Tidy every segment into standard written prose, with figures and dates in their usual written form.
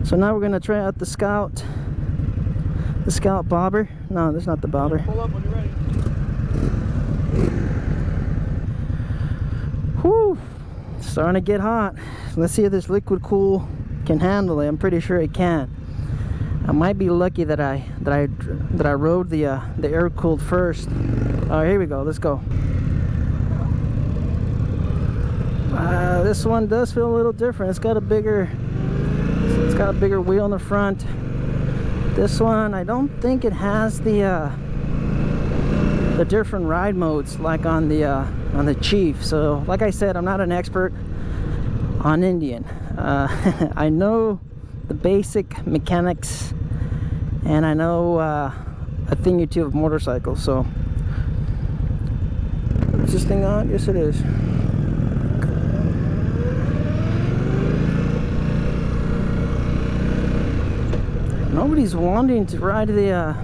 So now we're gonna try out the Scout bobber. No, that's not the bobber. Pull up when you're ready. Whew, starting to get hot. Let's see if this liquid cool can handle it. I'm pretty sure it can. I might be lucky that I rode the air cooled first. All right, here we go. Let's go. This one does feel a little different. It's got a bigger wheel in the front. This one, I don't think it has the different ride modes like on the Chief. So like I said, I'm not an expert on Indian. I know the basic mechanics, and I know a thing or two of motorcycles. So is this thing on? Yes, it is. Nobody's wanting to ride the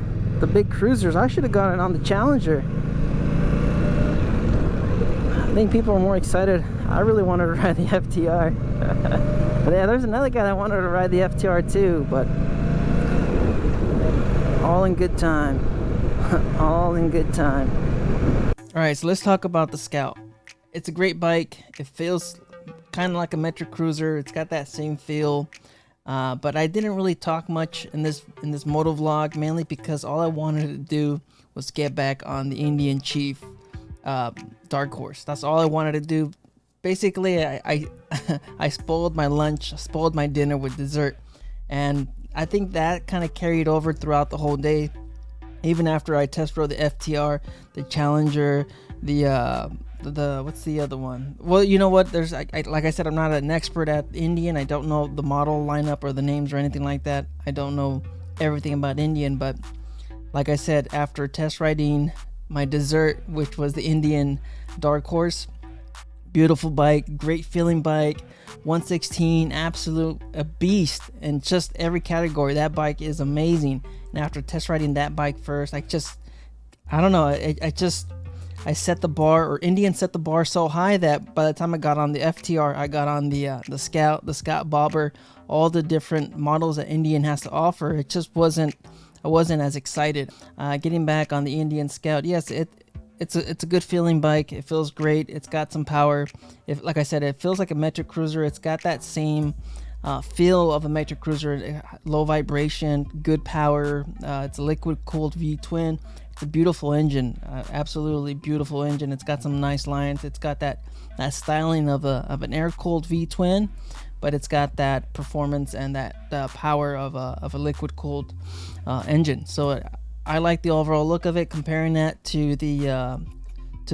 big cruisers. I should have got it on the Challenger. I think people are more excited. I really wanted to ride the FTR. But yeah, there's another guy that wanted to ride the FTR too, but all in good time. All in good time. Alright, so let's talk about the Scout. It's a great bike. It feels kind of like a metric cruiser. It's got that same feel. But I didn't really talk much in this motovlog, mainly because all I wanted to do was get back on the Indian Chief Dark Horse. That's all I wanted to do. Basically, I spoiled my lunch, spoiled my dinner with dessert, and I think that kind of carried over throughout the whole day. Even after I test rode the FTR, the Challenger, the what's the other one? Well, you know what? There's like I said, I'm not an expert at Indian. I don't know the model lineup or the names or anything like that. I don't know everything about Indian, but like I said, after test riding my dessert, which was the Indian Dark Horse, beautiful bike, great feeling bike, 116, absolute a beast in just every category. That bike is amazing. And after test riding that bike first, I don't know. I set the bar, or Indian set the bar so high that by the time I got on the FTR, I got on the Scout Bobber, all the different models that Indian has to offer. It just wasn't, I wasn't as excited. Getting back on the Indian Scout, yes, it's a good feeling bike. It feels great. It's got some power. Like I said, it feels like a metric cruiser. It's got that same feel of a metric cruiser, low vibration, good power. It's a liquid cooled V-twin. It's a beautiful engine, absolutely beautiful engine. It's got some nice lines. It's got that styling of an air-cooled V-twin, but it's got that performance and that power of a liquid-cooled engine. So I like the overall look of it. Comparing that to the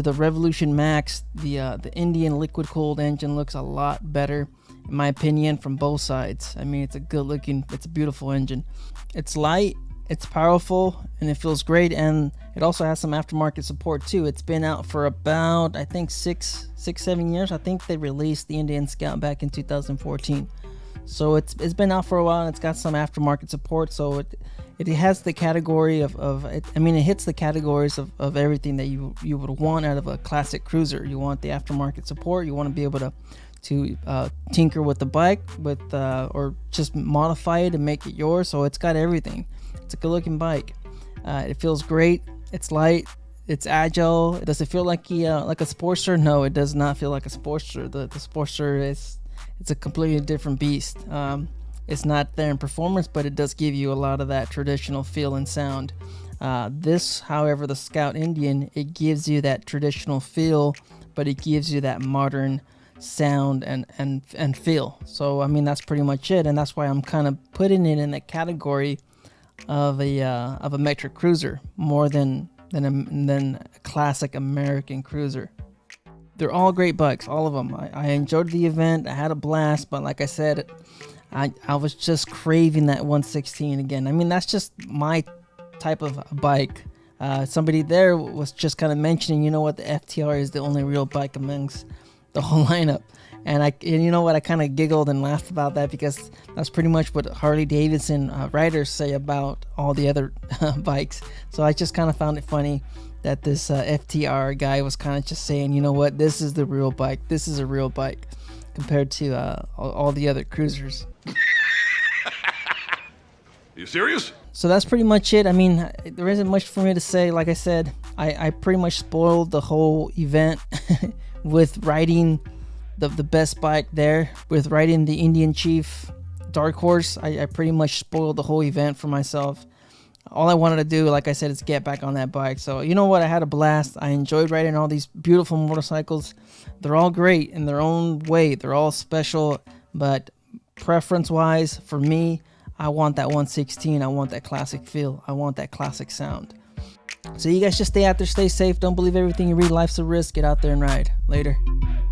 Revolution Max, the Indian liquid-cooled engine looks a lot better, in my opinion, from both sides. I mean, it's a beautiful engine. It's light. It's powerful, and it feels great, and it also has some aftermarket support too. It's been out for about, I think, 7 years. I think they released the Indian Scout back in 2014, so it's been out for a while, and it's got some aftermarket support. So it has the category of it, I mean, it hits the categories of everything that you would want out of a classic cruiser. You want the aftermarket support. You want to be able to tinker with the bike, or just modify it and make it yours. So it's got everything. It's a good looking bike. It feels great. It's light. It's agile. Does it feel like a Sportster? No, it does not feel like a Sportster. The Sportster it's a completely different beast. It's not there in performance, but it does give you a lot of that traditional feel and sound. This, however, the Scout Indian, it gives you that traditional feel, but it gives you that modern sound and feel. So I mean, that's pretty much it, and that's why I'm kind of putting it in the category of a metric cruiser more than a classic American cruiser. They're all great bikes, all of them. I enjoyed the event. I had a blast, but like I said, I was just craving that 116 again. I mean, that's just my type of bike. Somebody there was just kind of mentioning, you know what, the FTR is the only real bike amongst the whole lineup. And you know what, I kind of giggled and laughed about that, because that's pretty much what Harley Davidson riders say about all the other bikes. So I just kind of found it funny that this FTR guy was kind of just saying, you know what, this is the real bike. This is a real bike compared to all the other cruisers. You serious? So that's pretty much it. I mean, there isn't much for me to say. Like I said, I pretty much spoiled the whole event with riding the best bike there, with riding the Indian Chief Dark Horse. I pretty much spoiled the whole event for myself. All I wanted to do, like I said, is get back on that bike. So you know what? I had a blast. I enjoyed riding all these beautiful motorcycles. They're all great in their own way. They're all special, but preference-wise, for me, I want that 116. I want that classic feel. I want that classic sound. So you guys just stay out there, stay safe. Don't believe everything you read. Life's a risk. Get out there and ride. Later.